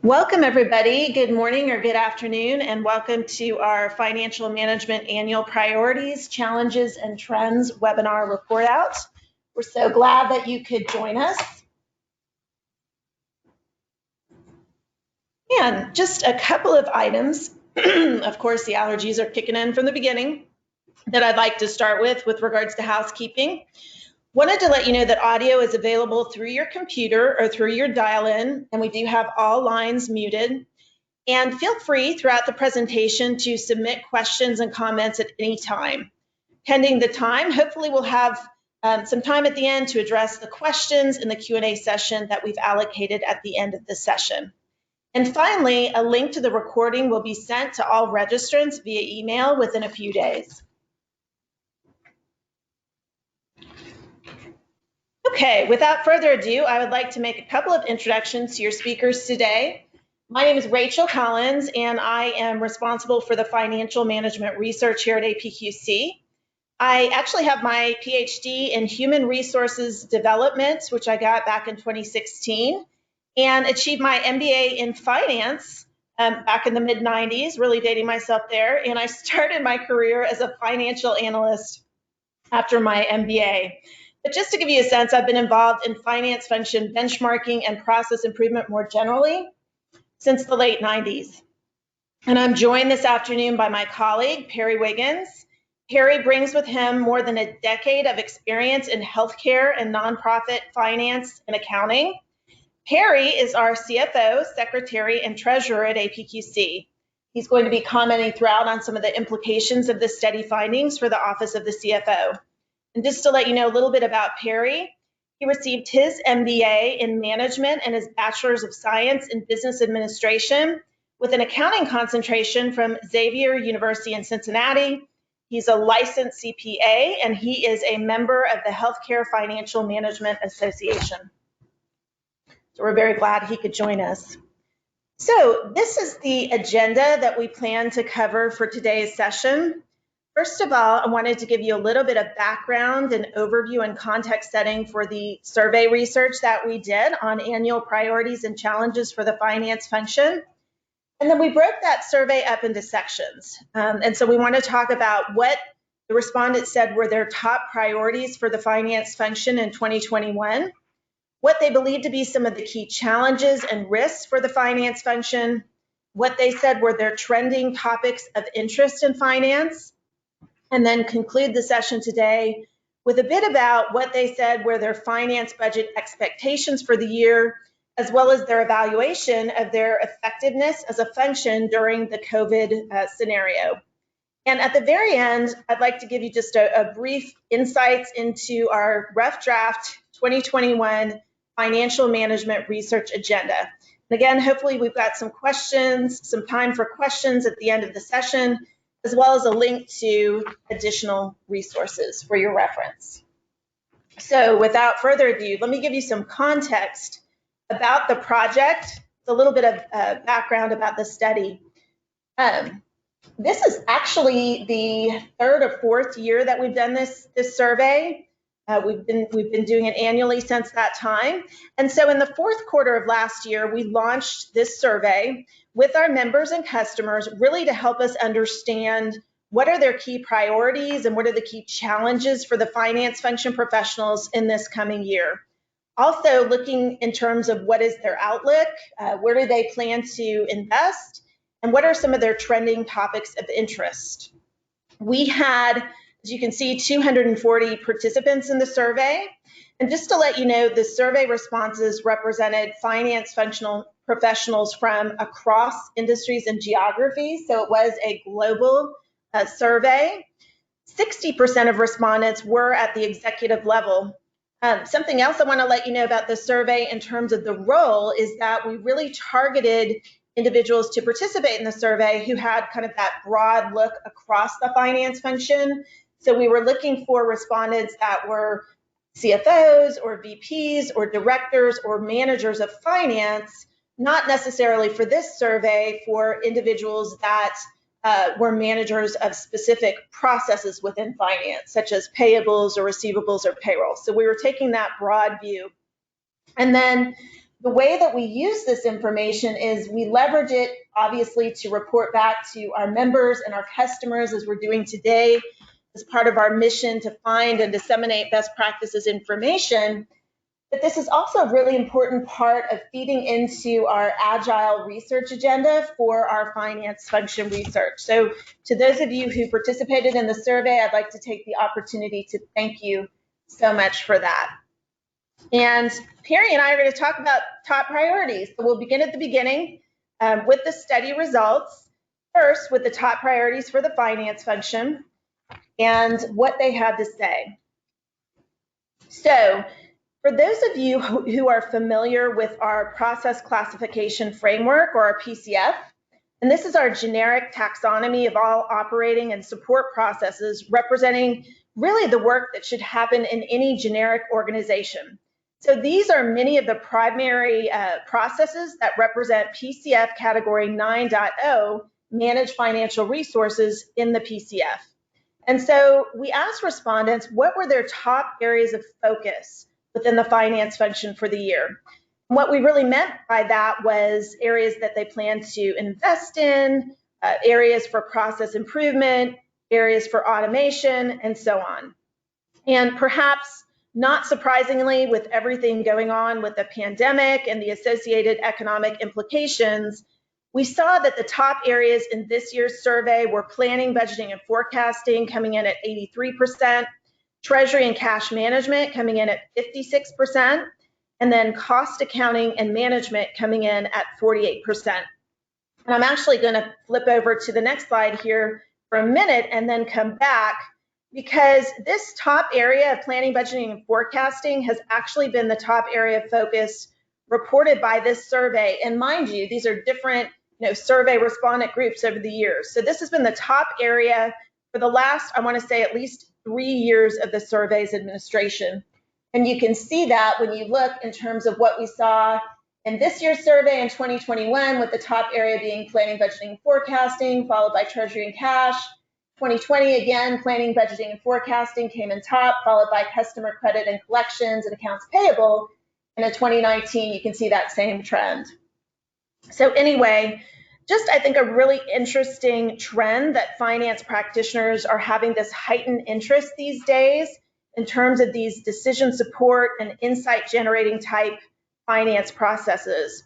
Welcome, everybody. Good morning or good afternoon, and welcome to our Financial Management Annual Priorities, Challenges, and Trends webinar report out. We're so glad that you could join us. And just a couple of items, of course, the allergies are kicking in from the beginning, that I'd like to start with regards to housekeeping. Wanted to let you know that audio is available through your computer or through your dial-in, and we do have all lines muted. And feel free throughout the presentation to submit questions and comments at any time. Pending the time, hopefully we'll have some time at the end to address the questions in the Q&A session that we've allocated at the end of the session. And finally, a link to the recording will be sent to all registrants via email within a few days. Okay, without further ado, I would like to make a couple of introductions to your speakers today. My name is Rachel Collins, and I am responsible for the financial management research here at APQC. I actually have my PhD in human resources development, which I got back in 2016, and achieved my MBA in finance back in the mid-90s, really dating myself there. And I started my career as a financial analyst after my MBA. But just to give you a sense, I've been involved in finance function benchmarking and process improvement more generally since the late 90s. And I'm joined this afternoon by my colleague, Perry Wiggins. Perry brings with him more than a decade of experience in healthcare and nonprofit finance and accounting. Perry is our CFO, Secretary, and Treasurer at APQC. He's going to be commenting throughout on some of the implications of the study findings for the Office of the CFO. And just to let you know a little bit about Perry, he received his MBA in management and his Bachelor's of Science in Business Administration with an accounting concentration from Xavier University in Cincinnati. He's a licensed CPA, and he is a member of the Healthcare Financial Management Association. So we're very glad he could join us. So this is the agenda that we plan to cover for today's session. First of all, I wanted to give you a little bit of background and overview and context setting for the survey research that we did on annual priorities and challenges for the finance function. And then we broke that survey up into sections. And so we want to talk about what the respondents said were their top priorities for the finance function in 2021, what they believe to be some of the key challenges and risks for the finance function, what they said were their trending topics of interest in finance, and then conclude the session today with a bit about what they said were their finance budget expectations for the year, as well as their evaluation of their effectiveness as a function during the COVID scenario. And at the very end, I'd like to give you just a brief insights into our rough draft 2021 financial management research agenda. And again, hopefully we've got some questions, some time for questions at the end of the session, as well as a link to additional resources for your reference. So without further ado, let me give you some context about the project, a little bit of background about the study. This is actually the third or fourth year that we've done this survey. We've been doing it annually since that time. And so in the fourth quarter of last year, we launched this survey with our members and customers, really to help us understand what are their key priorities and what are the key challenges for the finance function professionals in this coming year. Also looking in terms of what is their outlook, where do they plan to invest, and what are some of their trending topics of interest. We had, as you can see, 240 participants in the survey. And just to let you know, the survey responses represented finance functional professionals from across industries and geographies. So it was a global survey. 60% of respondents were at the executive level. Something else I want to let you know about the survey in terms of the role is that we really targeted individuals to participate in the survey who had kind of that broad look across the finance function. So we were looking for respondents that were CFOs or VPs or directors or managers of finance, not necessarily for this survey for individuals that were managers of specific processes within finance, such as payables or receivables or payroll. So we were taking that broad view. And then The way that we use this information is we leverage it, obviously, to report back to our members and our customers, as we're doing today, as part of our mission to find and disseminate best practices information. But this is also a really important part of feeding into our agile research agenda for our finance function research. So to those of you who participated in the survey, I'd like to take the opportunity to thank you so much for that. And Perry and I are going to talk about top priorities. So we'll begin at the beginning with the study results. First, with the top priorities for the finance function and what they had to say. So for those of you who are familiar with our process classification framework, or our PCF, and this is our generic taxonomy of all operating and support processes representing really the work that should happen in any generic organization. So these are many of the primary processes that represent PCF category 9.0, manage financial resources in the PCF. And so we asked respondents what were their top areas of focus within the finance function for the year. And what we really meant by that was areas that they plan to invest in, areas for process improvement, areas for automation, and so on. And perhaps not surprisingly, with everything going on with the pandemic and the associated economic implications, we saw that the top areas in this year's survey were planning, budgeting, and forecasting, coming in at 83%, Treasury and cash management coming in at 56%, and then cost accounting and management coming in at 48%. And I'm actually going to flip over to the next slide here for a minute and then come back, because this top area of planning, budgeting, and forecasting has actually been the top area of focus reported by this survey. And mind you, these are different survey respondent groups over the years. So this has been the top area for the last, I want to say, at least 3 years of the survey's administration. And you can see that when you look in terms of what we saw in this year's survey in 2021, with the top area being planning, budgeting, and forecasting, followed by Treasury and cash. 2020, again, planning, budgeting, and forecasting came in top, followed by customer credit and collections and accounts payable. And in 2019, you can see that same trend. So anyway, just I think a really interesting trend that finance practitioners are having this heightened interest these days in terms of these decision support and insight generating type finance processes.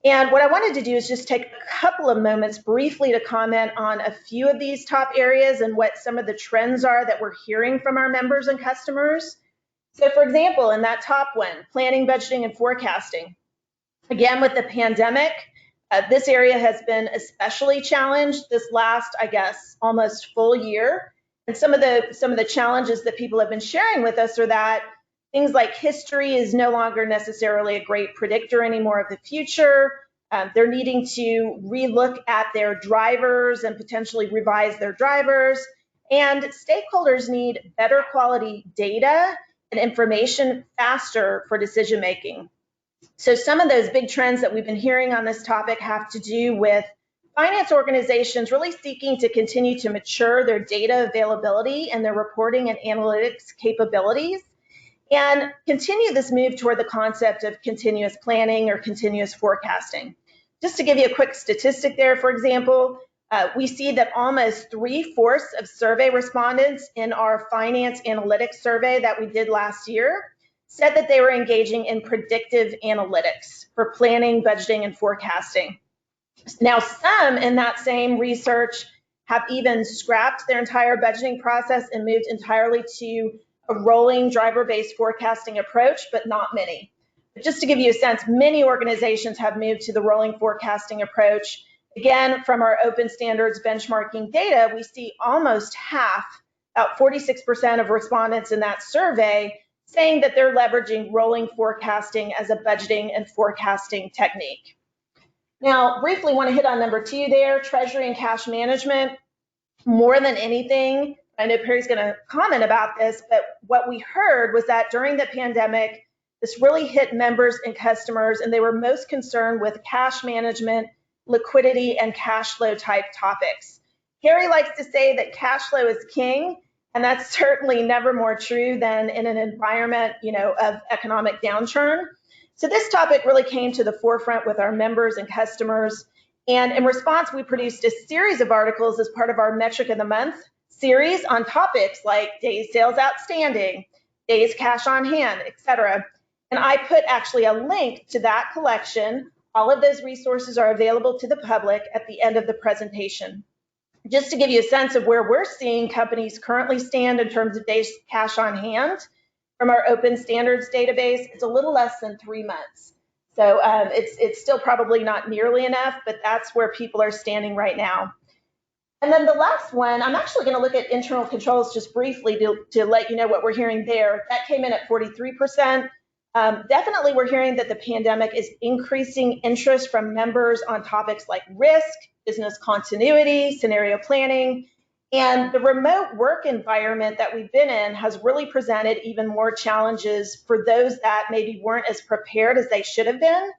And what I wanted to do is just take a couple of moments briefly to comment on a few of these top areas and what some of the trends are that we're hearing from our members and customers. So for example, in that top one, planning, budgeting, and forecasting. Again, with the pandemic, this area has been especially challenged this last, I guess, almost full year. And some of the challenges that people have been sharing with us are that things like history is no longer necessarily a great predictor anymore of the future. They're needing to relook at their drivers and potentially revise their drivers. And stakeholders need better quality data and information faster for decision making. So some of those big trends that we've been hearing on this topic have to do with finance organizations really seeking to continue to mature their data availability and their reporting and analytics capabilities, and continue this move toward the concept of continuous planning or continuous forecasting. Just to give you a quick statistic there, for example, we see that almost 3/4 of survey respondents in our finance analytics survey that we did last year said that they were engaging in predictive analytics for planning, budgeting, and forecasting. Now, some in that same research have even scrapped their entire budgeting process and moved entirely to a rolling driver-based forecasting approach, but not many. But just to give you a sense, many organizations have moved to the rolling forecasting approach. Again, from our open standards benchmarking data, we see almost half, about 46% of respondents in that survey, saying that they're leveraging rolling forecasting as a budgeting and forecasting technique. Now, briefly want to hit on number 2 there, Treasury and cash management. More than anything, I know Perry's going to comment about this, but what we heard was that during the pandemic, this really hit members and customers, and they were most concerned with cash management, liquidity, and cash flow type topics. Perry likes to say that cash flow is king, and that's certainly never more true than in an environment, of economic downturn. So this topic really came to the forefront with our members and customers. And in response, we produced a series of articles as part of our Metric of the Month series on topics like days sales outstanding, days cash on hand, etc. And I put actually a link to that collection. All of those resources are available to the public at the end of the presentation. Just to give you a sense of where we're seeing companies currently stand in terms of days cash on hand, from our open standards database, it's a little less than 3 months. So it's still probably not nearly enough, but that's where people are standing right now. And then the last one, I'm actually going to look at internal controls just briefly to let you know what we're hearing there. That came in at 43%. Definitely we're hearing that the pandemic is increasing interest from members on topics like risk, business continuity, scenario planning, and the remote work environment that we've been in has really presented even more challenges for those that maybe weren't as prepared as they should have been.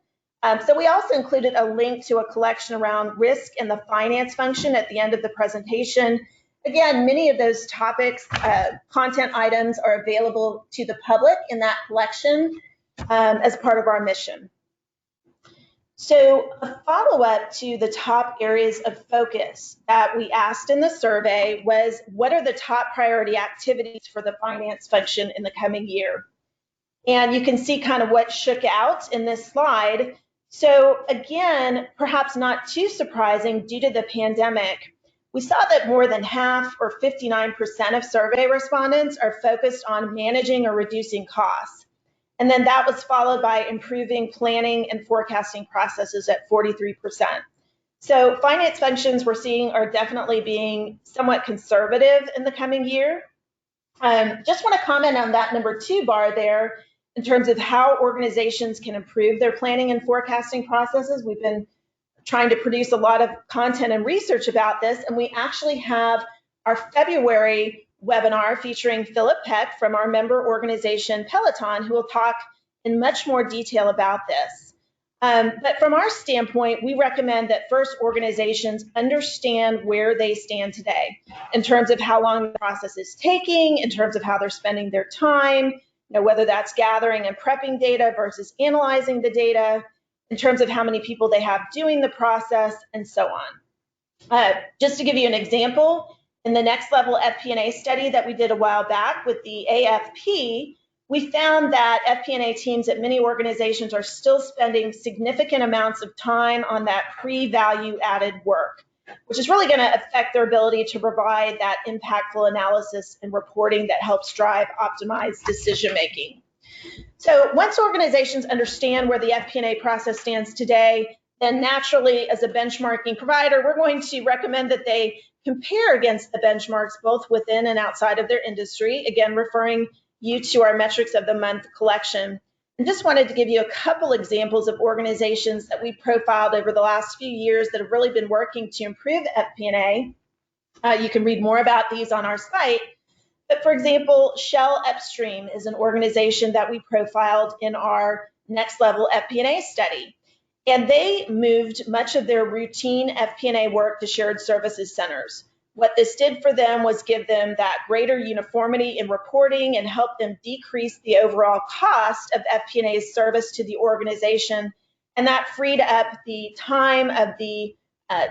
So we also included a link to a collection around risk and the finance function at the end of the presentation. Again, many of those topics, content items are available to the public in that collection as part of our mission. So a follow-up to the top areas of focus that we asked in the survey was, what are the top priority activities for the finance function in the coming year? And you can see kind of what shook out in this slide. So again, perhaps not too surprising due to the pandemic, we saw that more than half, or 59% of survey respondents, are focused on managing or reducing costs. And then that was followed by improving planning and forecasting processes at 43%. So finance functions we're seeing are definitely being somewhat conservative in the coming year. Just want to comment on that number 2 bar there in terms of how organizations can improve their planning and forecasting processes. We've been trying to produce a lot of content and research about this, and we actually have our February webinar featuring Philip Peck from our member organization Peloton, who will talk in much more detail about this. But from our standpoint, we recommend that first organizations understand where they stand today in terms of how long the process is taking, in terms of how they're spending their time, whether that's gathering and prepping data versus analyzing the data, in terms of how many people they have doing the process, and so on. Just to give you an example, in the next level FP&A study that we did a while back with the AFP, we found that FP&A teams at many organizations are still spending significant amounts of time on that pre-value added work, which is really going to affect their ability to provide that impactful analysis and reporting that helps drive optimized decision making. So once organizations understand where the FP&A process stands today, then naturally, as a benchmarking provider, we're going to recommend that they compare against the benchmarks both within and outside of their industry, again, referring you to our Metrics of the Month collection. And just wanted to give you a couple examples of organizations that we profiled over the last few years that have really been working to improve FP&A. You can read more about these on our site. But for example, Shell Upstream is an organization that we profiled in our next level FP&A study. And they moved much of their routine FP&A work to shared services centers. What this did for them was give them that greater uniformity in reporting and help them decrease the overall cost of FP&A's service to the organization. And that freed up the time of the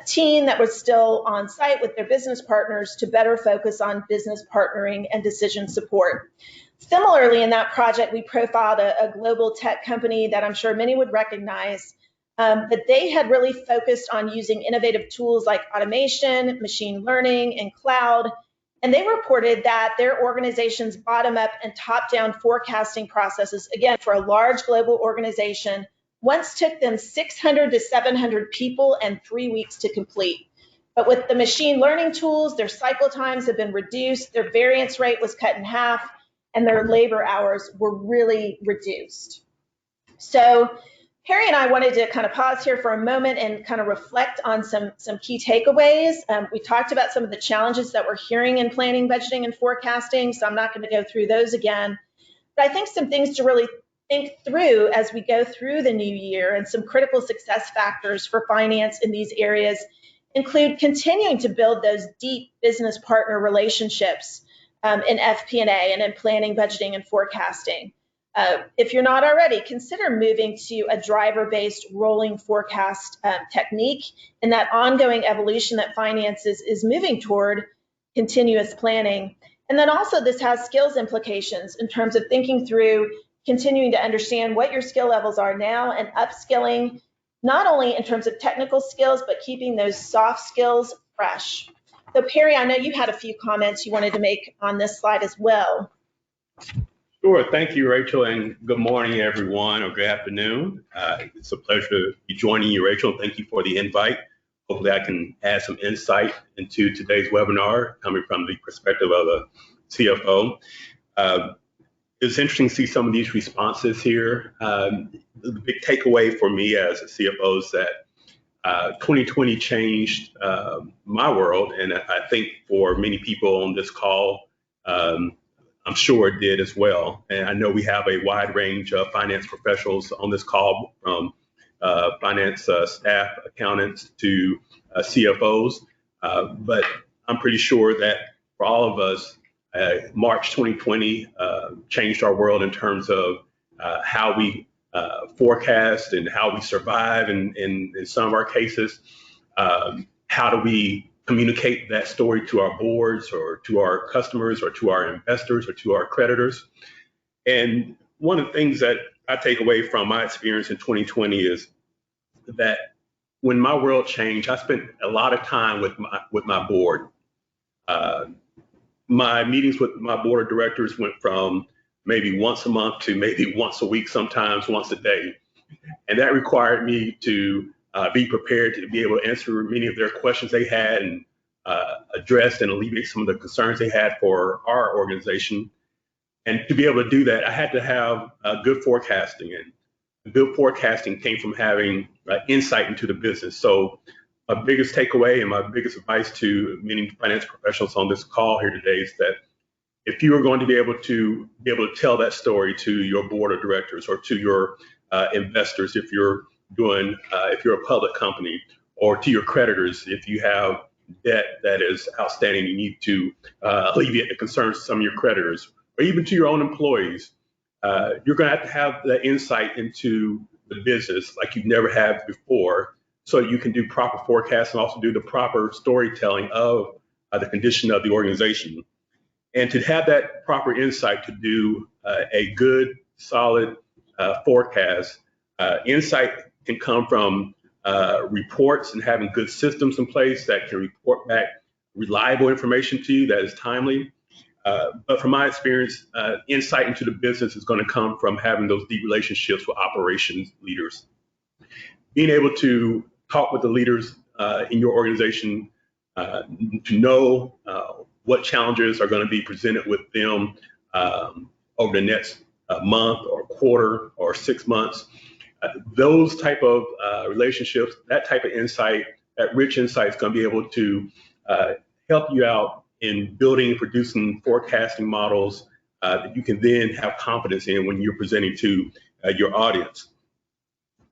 team that was still on site with their business partners to better focus on business partnering and decision support. Similarly, in that project, we profiled a global tech company that I'm sure many would recognize. But they had really focused on using innovative tools like automation, machine learning, and cloud. And they reported that their organization's bottom-up and top-down forecasting processes, again, for a large global organization, once took them 600 to 700 people and 3 weeks to complete. But with the machine learning tools, their cycle times have been reduced, their variance rate was cut in half, and their labor hours were really reduced. So Harry and I wanted to kind of pause here for a moment and kind of reflect on some key takeaways. We talked about some of the challenges that we're hearing in planning, budgeting, and forecasting, so I'm not going to go through those again. But I think some things to really think through as we go through the new year, and some critical success factors for finance in these areas include continuing to build those deep business partner relationships in FP&A and in planning, budgeting, and forecasting. If you're not already, consider moving to a driver-based rolling forecast technique in that ongoing evolution that finance is moving toward continuous planning. And then also this has skills implications in terms of thinking through continuing to understand what your skill levels are now and upskilling, not only in terms of technical skills, but keeping those soft skills fresh. So Perry, I know you had a few comments you wanted to make on this slide as well. Sure. Thank you, Rachel, and good morning, everyone, or good afternoon. It's a pleasure to be joining you, Rachel. Thank you for the invite. Hopefully I can add some insight into today's webinar coming from the perspective of a CFO. It's interesting to see some of these responses here. The big takeaway for me as a CFO is that 2020 changed my world, and I think for many people on this call, I'm sure it did as well. And I know we have a wide range of finance professionals on this call, from finance staff, accountants to CFOs. But I'm pretty sure that for all of us, March 2020 changed our world in terms of how we forecast and how we survive in some of our cases. How do we communicate that story to our boards or to our customers or to our investors or to our creditors? And one of the things that I take away from my experience in 2020 is that when my world changed, I spent a lot of time with my board. My meetings with my board of directors went from maybe once a month to maybe once a week, sometimes once a day. And that required me to be prepared to be able to answer many of their questions they had and address and alleviate some of the concerns they had for our organization. And to be able to do that, I had to have good forecasting. And good forecasting came from having insight into the business. So my biggest takeaway and my biggest advice to many finance professionals on this call here today is that if you are going to be able to tell that story to your board of directors or to your investors, if you're a public company, or to your creditors, if you have debt that is outstanding, you need to alleviate the concerns of some of your creditors, or even to your own employees, you're going to have that insight into the business like you've never had before, so you can do proper forecasts and also do the proper storytelling of the condition of the organization. And to have that proper insight to do a good, solid forecast, insight can come from reports and having good systems in place that can report back reliable information to you that is timely. But from my experience, insight into the business is going to come from having those deep relationships with operations leaders. Being able to talk with the leaders in your organization to know what challenges are going to be presented with them over the next month or quarter or 6 months. Those type of relationships, that type of insight, that rich insight is going to be able to help you out in building and producing forecasting models that you can then have confidence in when you're presenting to your audience.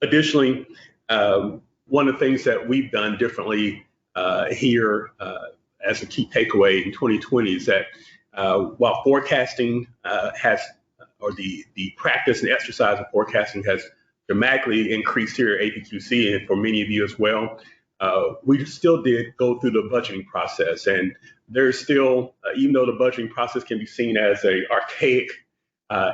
Additionally, one of the things that we've done differently here as a key takeaway in 2020 is that while forecasting or the practice and exercise of forecasting has dramatically increased here at APQC and for many of you as well, we still did go through the budgeting process. And there's still, even though the budgeting process can be seen as an archaic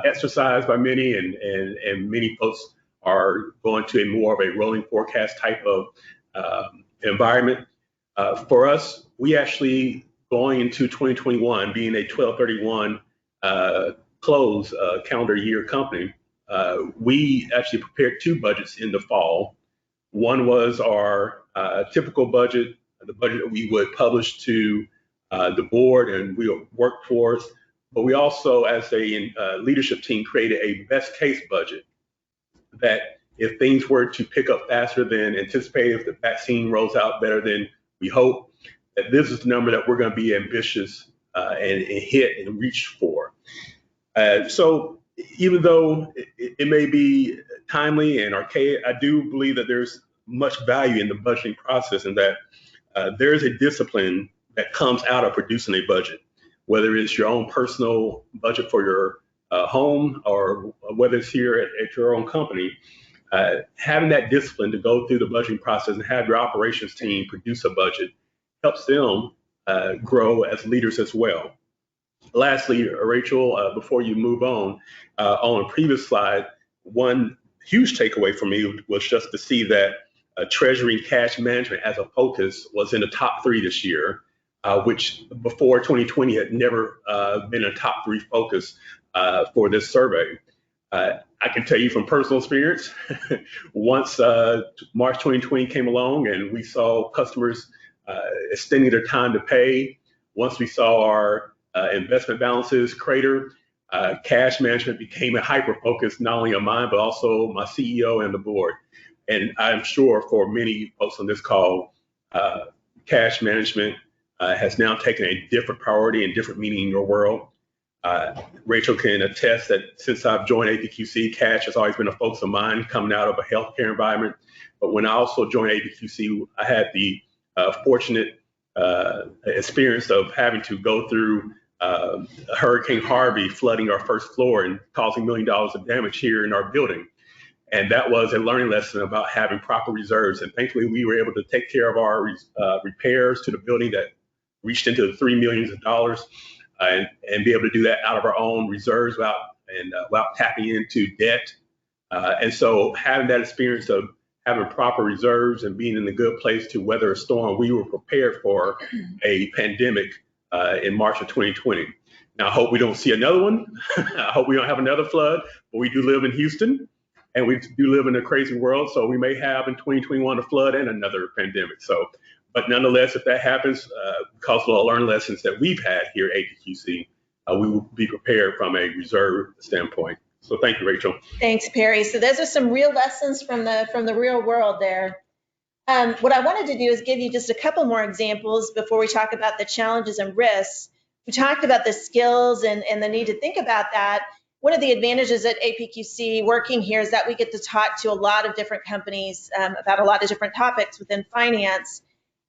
exercise by many, and many folks are going to a more of a rolling forecast type of environment. For us, we actually, going into 2021, being a 12/31 close calendar year company, we actually prepared 2 budgets in the fall. One was our typical budget, the budget that we would publish to the board and we would work towards. But we also, as a leadership team, created a best case budget that if things were to pick up faster than anticipated, if the vaccine rolls out better than we hope, that this is the number that we're going to be ambitious and hit and reach for. So even though it may be timely and archaic, I do believe that there's much value in the budgeting process, and that there is a discipline that comes out of producing a budget, whether it's your own personal budget for your home or whether it's here at your own company, having that discipline to go through the budgeting process and have your operations team produce a budget helps them grow as leaders as well. Lastly, Rachel, before you move on a previous slide, one huge takeaway for me was just to see that Treasury and cash management as a focus was in the top 3 this year, which before 2020 had never been a top 3 focus for this survey. I can tell you from personal experience, once March 2020 came along and we saw customers extending their time to pay, once we saw our investment balances crater, cash management became a hyper focus, not only on mine, but also my CEO and the board. And I'm sure for many folks on this call, cash management has now taken a different priority and different meaning in your world. Rachel can attest that since I've joined APQC, cash has always been a focus of mine coming out of a healthcare environment. But when I also joined APQC, I had the fortunate experience of having to go through Hurricane Harvey flooding our first floor and causing $1 million of damage here in our building. And that was a learning lesson about having proper reserves. And thankfully, we were able to take care of our repairs to the building that reached into the $3 million and be able to do that out of our own reserves without tapping into debt. And so having that experience of having proper reserves and being in a good place to weather a storm, we were prepared for a pandemic in March of 2020. Now, I hope we don't see another one. I hope we don't have another flood, but we do live in Houston and we do live in a crazy world. So we may have in 2021 a flood and another pandemic. So, but nonetheless, if that happens, because of the learned lessons that we've had here at APQC, we will be prepared from a reserve standpoint. So thank you, Rachel. Thanks, Perry. So those are some real lessons from the real world there. What I wanted to do is give you just a couple more examples before we talk about the challenges and risks. We talked about the skills and the need to think about that. One of the advantages at APQC working here is that we get to talk to a lot of different companies about a lot of different topics within finance.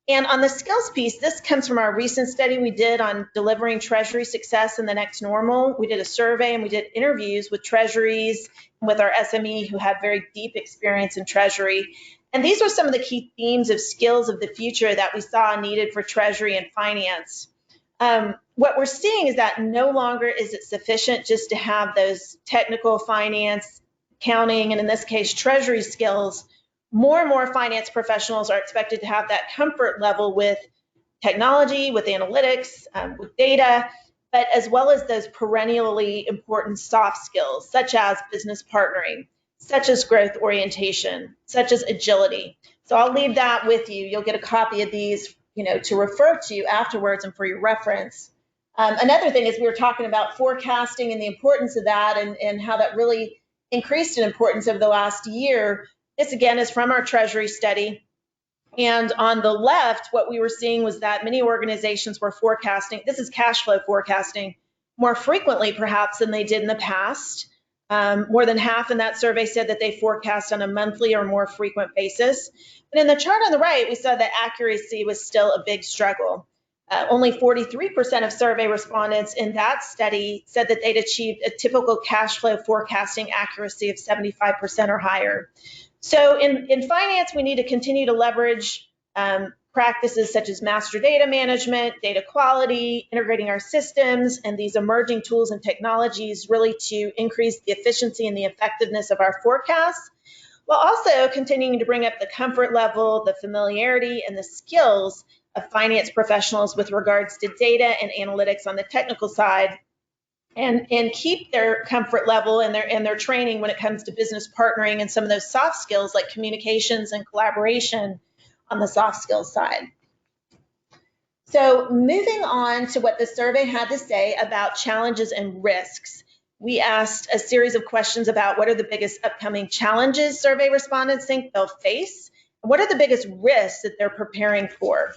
And on the skills piece, this comes from our recent study we did on delivering Treasury success in the next normal. We did a survey and we did interviews with Treasuries, with our SME who had very deep experience in Treasury. And these are some of the key themes of skills of the future that we saw needed for Treasury and finance. What we're seeing is that no longer is it sufficient just to have those technical finance, accounting, and in this case, Treasury skills. More and more finance professionals are expected to have that comfort level with technology, with analytics, with data, but as well as those perennially important soft skills, such as business partnering, such as growth orientation, such as agility. So I'll leave that with you. You'll get a copy of these, to refer to afterwards and for your reference. Another thing is we were talking about forecasting and the importance of that and how that really increased in importance over the last year. This, again, is from our Treasury study. And on the left, what we were seeing was that many organizations were forecasting, this is cash flow forecasting, more frequently perhaps than they did in the past. More than half in that survey said that they forecast on a monthly or more frequent basis. But in the chart on the right, we saw that accuracy was still a big struggle. Only 43% of survey respondents in that study said that they'd achieved a typical cash flow forecasting accuracy of 75% or higher. So in finance, we need to continue to leverage practices such as master data management, data quality, integrating our systems, and these emerging tools and technologies really to increase the efficiency and the effectiveness of our forecasts, while also continuing to bring up the comfort level, the familiarity, and the skills of finance professionals with regards to data and analytics on the technical side, and keep their comfort level and their training when it comes to business partnering and some of those soft skills like communications and collaboration on the soft skills side. So moving on to what the survey had to say about challenges and risks. We asked a series of questions about what are the biggest upcoming challenges survey respondents think they'll face, and what are the biggest risks that they're preparing for.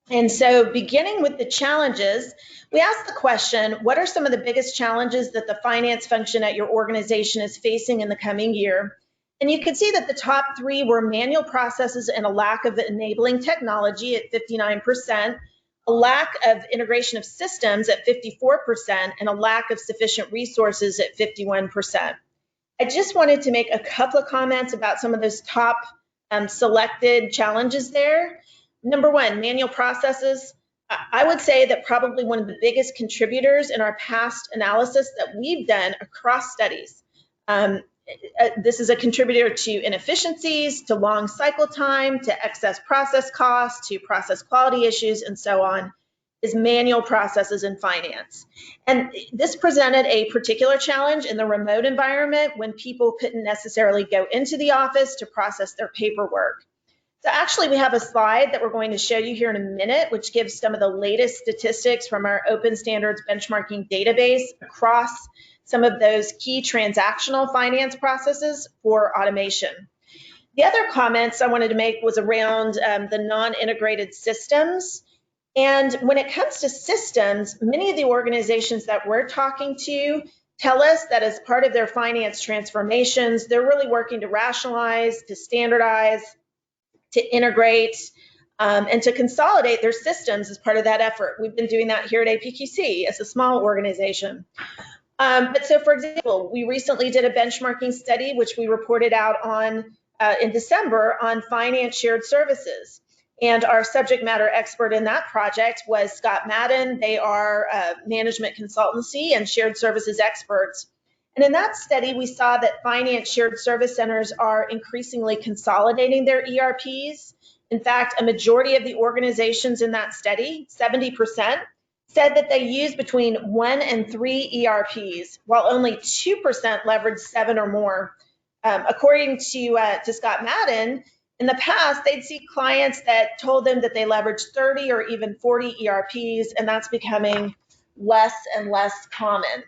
And so beginning with the challenges, we asked the question, what are some of the biggest challenges that the finance function at your organization is facing in the coming year? And you could see that the top 3 were manual processes and a lack of enabling technology at 59%, a lack of integration of systems at 54%, and a lack of sufficient resources at 51%. I just wanted to make a couple of comments about some of those top selected challenges there. Number one, manual processes. I would say that probably one of the biggest contributors in our past analysis that we've done across studies. This is a contributor to inefficiencies, to long cycle time, to excess process costs, to process quality issues, and so on, is manual processes in finance. And this presented a particular challenge in the remote environment when people couldn't necessarily go into the office to process their paperwork. So actually, we have a slide that we're going to show you here in a minute, which gives some of the latest statistics from our Open Standards benchmarking database across some of those key transactional finance processes for automation. The other comments I wanted to make was around the non-integrated systems. And when it comes to systems, many of the organizations that we're talking to tell us that as part of their finance transformations, they're really working to rationalize, to standardize, to integrate, and to consolidate their systems as part of that effort. We've been doing that here at APQC as a small organization. But so, for example, we recently did a benchmarking study, which we reported out on in December, on finance shared services. And our subject matter expert in that project was Scott Madden. They are management consultancy and shared services experts. And in that study, we saw that finance shared service centers are increasingly consolidating their ERPs. In fact, a majority of the organizations in that study, 70%, said that they use between 1 and 3 ERPs, while only 2% leverage 7 or more. According to Scott Madden, in the past, they'd see clients that told them that they leverage 30 or even 40 ERPs, and that's becoming less and less common.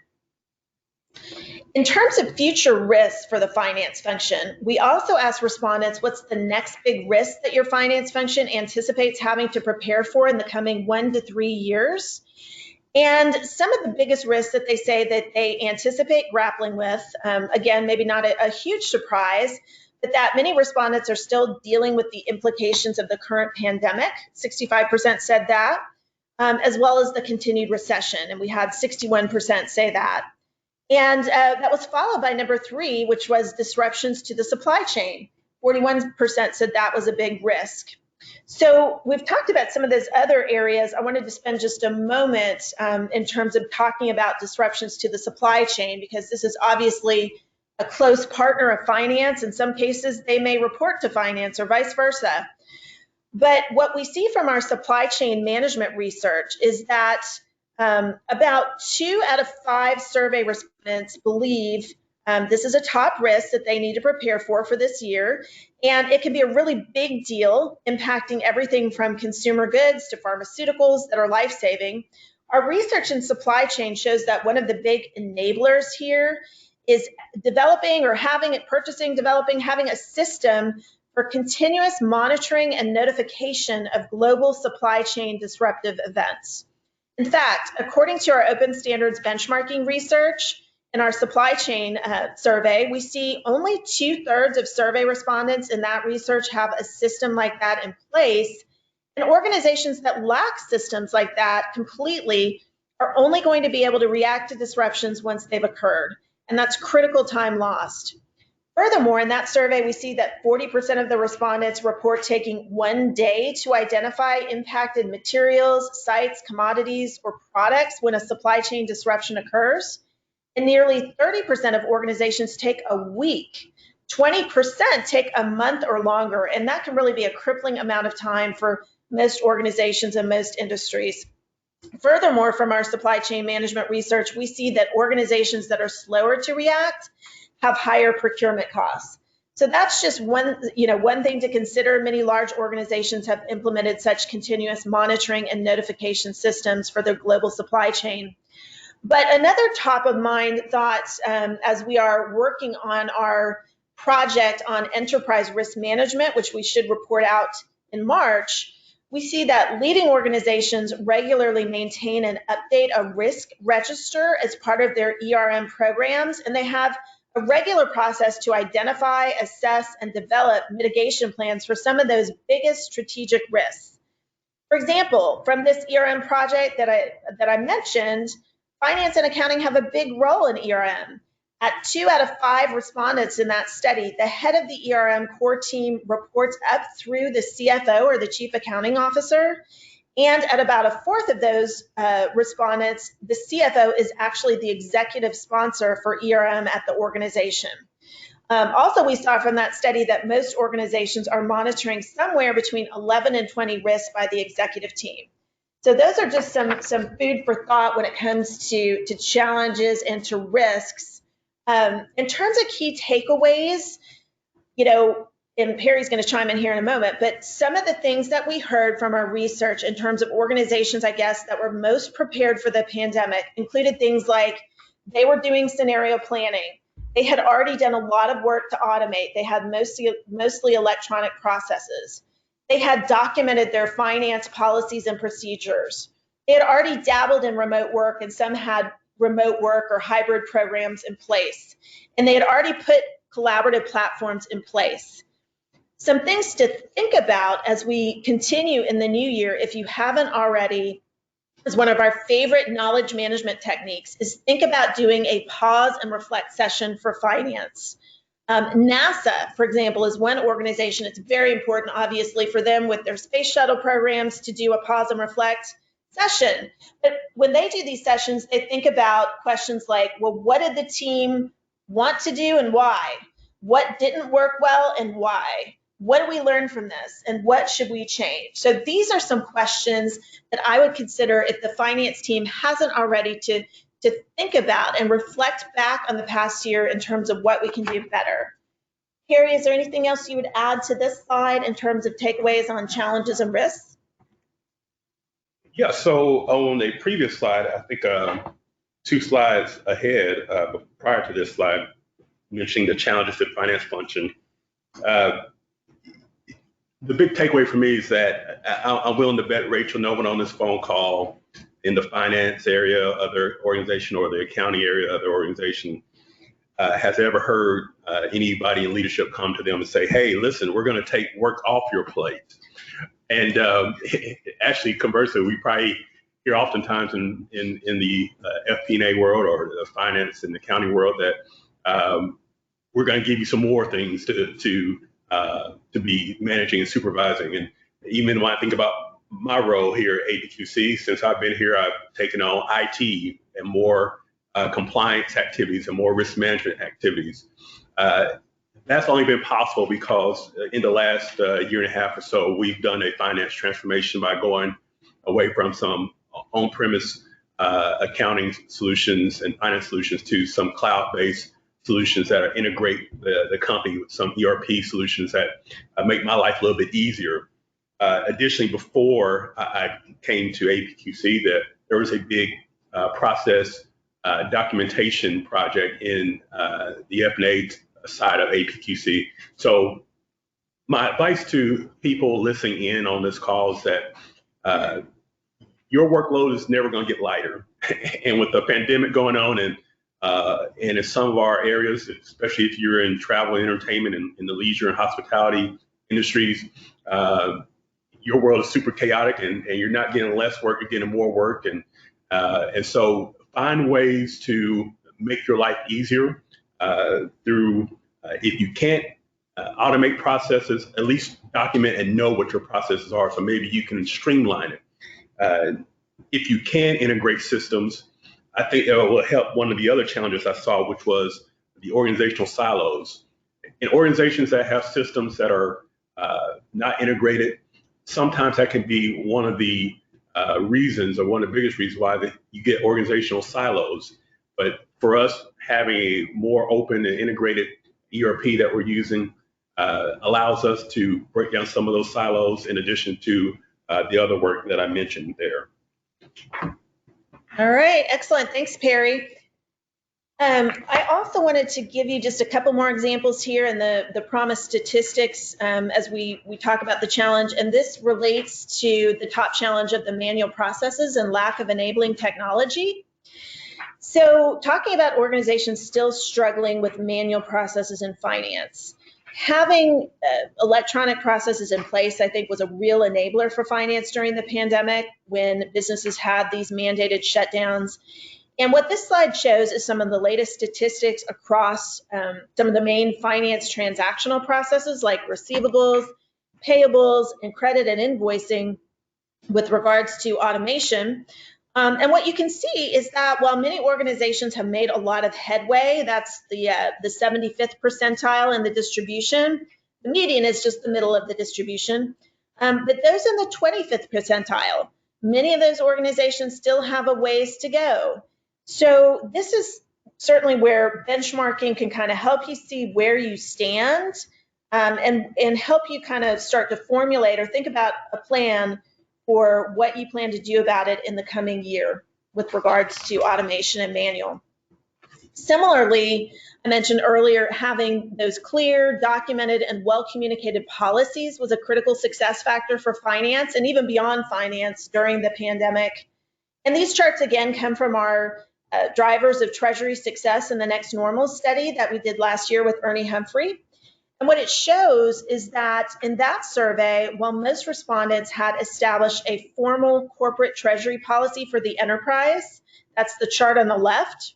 In terms of future risks for the finance function, we also asked respondents what's the next big risk that your finance function anticipates having to prepare for in the coming 1 to 3 years. And some of the biggest risks that they say that they anticipate grappling with, again, maybe not a huge surprise, but that many respondents are still dealing with the implications of the current pandemic. 65% said that, as well as the continued recession. And we had 61% say that. And that was followed by number 3, which was disruptions to the supply chain. 41% said that was a big risk. So we've talked about some of those other areas. I wanted to spend just a moment in terms of talking about disruptions to the supply chain, because this is obviously a close partner of finance. In some cases, they may report to finance or vice versa. But what we see from our supply chain management research is that about 2 out of 5 survey respondents believe this is a top risk that they need to prepare for this year. And it can be a really big deal, impacting everything from consumer goods to pharmaceuticals that are life-saving. Our research in supply chain shows that one of the big enablers here is developing having a system for continuous monitoring and notification of global supply chain disruptive events. In fact, according to our Open Standards benchmarking research, in our supply chain survey, we see only 2/3 of survey respondents in that research have a system like that in place. And organizations that lack systems like that completely are only going to be able to react to disruptions once they've occurred. And that's critical time lost. Furthermore, in that survey, we see that 40% of the respondents report taking 1 day to identify impacted materials, sites, commodities, or products when a supply chain disruption occurs. And nearly 30% of organizations take a week. 20% take a month or longer, and that can really be a crippling amount of time for most organizations and most industries. Furthermore, from our supply chain management research, we see that organizations that are slower to react have higher procurement costs. So that's just one thing to consider. Many large organizations have implemented such continuous monitoring and notification systems for their global supply chain. But another top of mind thought as we are working on our project on enterprise risk management, which we should report out in March, we see that leading organizations regularly maintain and update a risk register as part of their ERM programs, and they have a regular process to identify, assess, and develop mitigation plans for some of those biggest strategic risks. For example, from this ERM project that I mentioned, finance and accounting have a big role in ERM. At 2 out of 5 respondents in that study, the head of the ERM core team reports up through the CFO or the chief accounting officer. And at about a fourth of those respondents, the CFO is actually the executive sponsor for ERM at the organization. Also, we saw from that study that most organizations are monitoring somewhere between 11 and 20 risks by the executive team. So those are just some food for thought when it comes to challenges and to risks. In terms of key takeaways, and Perry's going to chime in here in a moment, but some of the things that we heard from our research in terms of organizations, I guess, that were most prepared for the pandemic included things like they were doing scenario planning. They had already done a lot of work to automate. They had mostly electronic processes. They had documented their finance policies and procedures. They had already dabbled in remote work, and some had remote work or hybrid programs in place. And they had already put collaborative platforms in place. Some things to think about as we continue in the new year, if you haven't already, is one of our favorite knowledge management techniques is think about doing a pause and reflect session for finance. NASA, for example, is one organization. It's very important, obviously, for them with their space shuttle programs to do a pause and reflect session. But when they do these sessions, they think about questions like, well, what did the team want to do and why? What didn't work well and why? What do we learn from this? And what should we change? So these are some questions that I would consider if the finance team hasn't already to think about and reflect back on the past year in terms of what we can do better. Harry, is there anything else you would add to this slide in terms of takeaways on challenges and risks? Yeah, so on the previous slide, I think 2 slides ahead, prior to this slide, mentioning the challenges of finance function. The big takeaway for me is that I'm willing to bet Rachel, no one on this phone call in the finance area, other organization, or the accounting area, other organization, has ever heard anybody in leadership come to them and say, hey, listen, we're going to take work off your plate. And actually, conversely, we probably hear oftentimes in the FP&A world or the finance and accounting world that we're going to give you some more things to be managing and supervising. And even when I think about my role here at APQC, since I've been here, I've taken on IT and more compliance activities and more risk management activities. That's only been possible because in the last year and a half or so, we've done a finance transformation by going away from some on-premise accounting solutions and finance solutions to some cloud-based solutions that integrate the company with some ERP solutions that make my life a little bit easier. Additionally, before I came to APQC, there was a big process documentation project in the FP&A side of APQC. So my advice to people listening in on this call is that your workload is never going to get lighter. And with the pandemic going on and in some of our areas, especially if you're in travel and entertainment and in the leisure and hospitality industries, your world is super chaotic and you're not getting less work, you're getting more work. And so find ways to make your life easier through, if you can't automate processes, at least document and know what your processes are. So maybe you can streamline it. If you can integrate systems, I think it will help. One of the other challenges I saw, which was the organizational silos. In organizations that have systems that are not integrated, sometimes that can be one of the reasons, or one of the biggest reasons why you get organizational silos. But for us, having a more open and integrated ERP that we're using allows us to break down some of those silos in addition to the other work that I mentioned there. All right, excellent. Thanks, Perry. I also wanted to give you just a couple more examples here in the promised statistics as we talk about the challenge. And this relates to the top challenge of the manual processes and lack of enabling technology. So talking about organizations still struggling with manual processes in finance. Having electronic processes in place, I think, was a real enabler for finance during the pandemic when businesses had these mandated shutdowns. And what this slide shows is some of the latest statistics across some of the main finance transactional processes like receivables, payables, and credit and invoicing with regards to automation. And what you can see is that while many organizations have made a lot of headway, that's the 75th percentile in the distribution. The median is just the middle of the distribution. But those in the 25th percentile, many of those organizations still have a ways to go. So this is certainly where benchmarking can kind of help you see where you stand, and help you kind of start to formulate or think about a plan for what you plan to do about it in the coming year with regards to automation and manual. Similarly, I mentioned earlier, having those clear, documented, and well-communicated policies was a critical success factor for finance and even beyond finance during the pandemic. And these charts, again, come from our drivers of Treasury success in the next normal study that we did last year with Ernie Humphrey. And what it shows is that in that survey, while most respondents had established a formal corporate treasury policy for the enterprise, that's the chart on the left,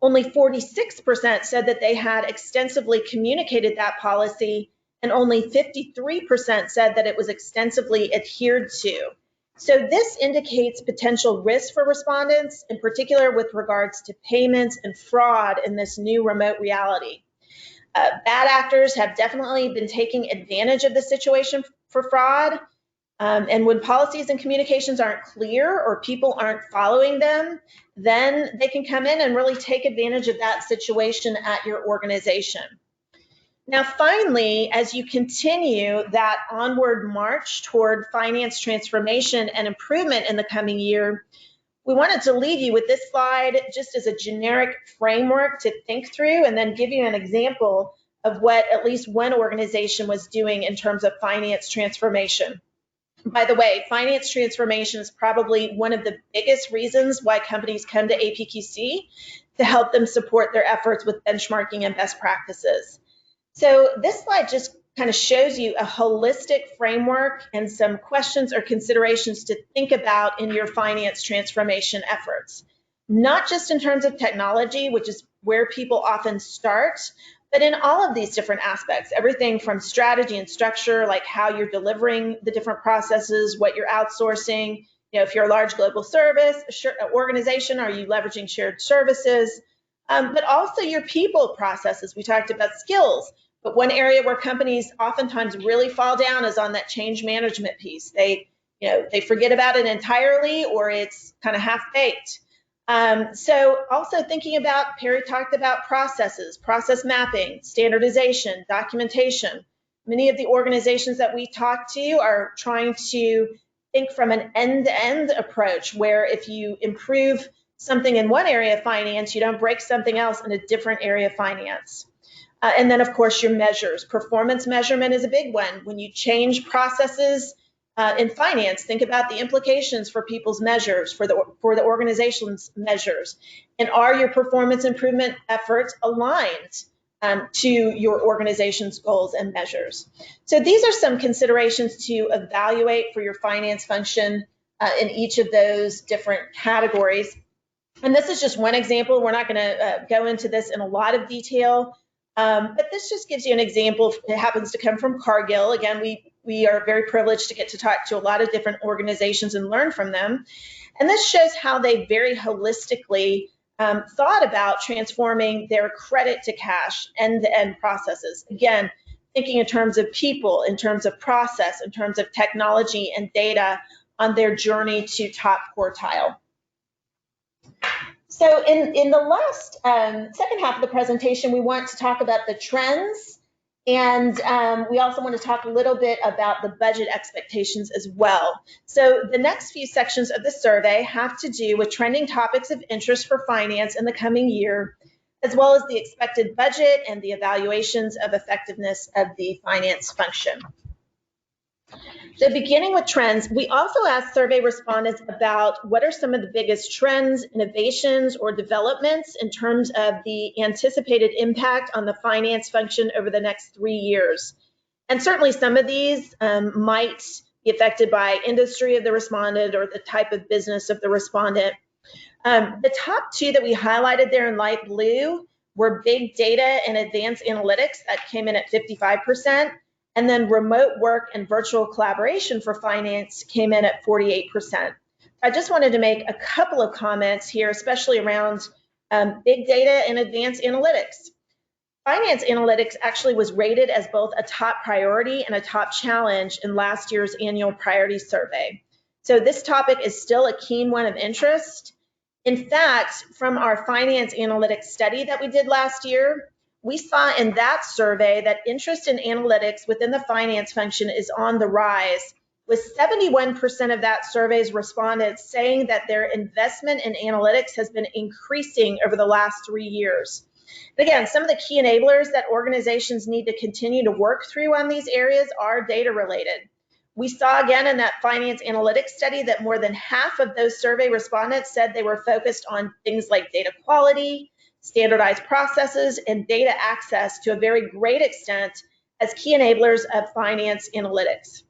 only 46% said that they had extensively communicated that policy, and only 53% said that it was extensively adhered to. So this indicates potential risk for respondents, in particular with regards to payments and fraud in this new remote reality. Bad actors have definitely been taking advantage of the situation for fraud. And when policies and communications aren't clear or people aren't following them, then they can come in and really take advantage of that situation at your organization. Now, finally, as you continue that onward march toward finance transformation and improvement in the coming year, we wanted to leave you with this slide just as a generic framework to think through, and then give you an example of what at least one organization was doing in terms of finance transformation. By the way, finance transformation is probably one of the biggest reasons why companies come to APQC to help them support their efforts with benchmarking and best practices. So this slide just kind of shows you a holistic framework and some questions or considerations to think about in your finance transformation efforts. Not just in terms of technology, which is where people often start, but in all of these different aspects, everything from strategy and structure, like how you're delivering the different processes, what you're outsourcing, if you're a large global service organization, are you leveraging shared services, but also your people processes. We talked about skills. But one area where companies oftentimes really fall down is on that change management piece. They forget about it entirely, or it's kind of half-baked. So also thinking about, Perry talked about processes, process mapping, standardization, documentation. Many of the organizations that we talk to are trying to think from an end-to-end approach, where if you improve something in one area of finance, you don't break something else in a different area of finance. And then, of course, your measures. Performance measurement is a big one. When you change processes in finance, think about the implications for people's measures, for the organization's measures. And are your performance improvement efforts aligned to your organization's goals and measures? So these are some considerations to evaluate for your finance function in each of those different categories. And this is just one example. We're not going to go into this in a lot of detail. But this just gives you an example. It happens to come from Cargill. Again, we are very privileged to get to talk to a lot of different organizations and learn from them. And this shows how they very holistically thought about transforming their credit to cash end-to-end processes. Again, thinking in terms of people, in terms of process, in terms of technology and data on their journey to top quartile. So in the last second half of the presentation, we want to talk about the trends, and we also want to talk a little bit about the budget expectations as well. So the next few sections of the survey have to do with trending topics of interest for finance in the coming year, as well as the expected budget and the evaluations of effectiveness of the finance function. So beginning with trends, we also asked survey respondents about what are some of the biggest trends, innovations, or developments in terms of the anticipated impact on the finance function over the next 3 years. And certainly some of these might be affected by industry of the respondent or the type of business of the respondent. The top two that we highlighted there in light blue were big data and advanced analytics that came in at 55%, and then remote work and virtual collaboration for finance came in at 48%. I just wanted to make a couple of comments here, especially around big data and advanced analytics. Finance analytics actually was rated as both a top priority and a top challenge in last year's annual priority survey. So this topic is still a keen one of interest. In fact, from our finance analytics study that we did last year, we saw in that survey that interest in analytics within the finance function is on the rise, with 71% of that survey's respondents saying that their investment in analytics has been increasing over the last 3 years. And again, some of the key enablers that organizations need to continue to work through on these areas are data related. We saw again in that finance analytics study that more than half of those survey respondents said they were focused on things like data quality, standardized processes, and data access to a very great extent as key enablers of finance analytics.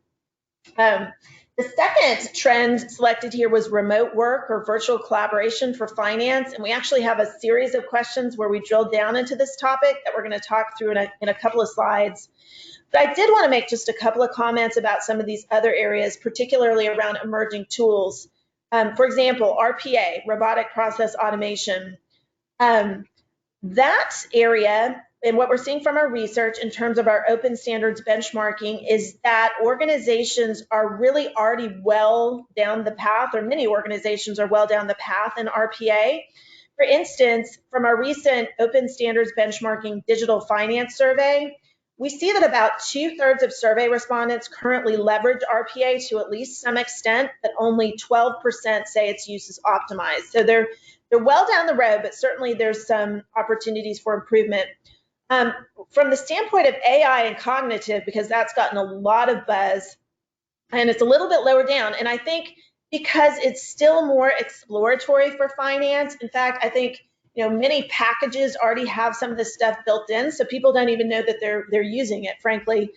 The second trend selected here was remote work or virtual collaboration for finance. And we actually have a series of questions where we drill down into this topic that we're going to talk through in a couple of slides. But I did want to make just a couple of comments about some of these other areas, particularly around emerging tools. For example, RPA, robotic process automation. That area, and what we're seeing from our research in terms of our open standards benchmarking, is that organizations are really already well down the path, or many organizations are well down the path in RPA. For instance, from our recent open standards benchmarking digital finance survey, we see that about 2/3 of survey respondents currently leverage RPA to at least some extent, but only 12% say its use is optimized. So they're well down the road, but certainly there's some opportunities for improvement. From the standpoint of AI and cognitive, because that's gotten a lot of buzz, and it's a little bit lower down, and I think because it's still more exploratory for finance. In fact, I think many packages already have some of this stuff built in, so people don't even know that they're using it, frankly.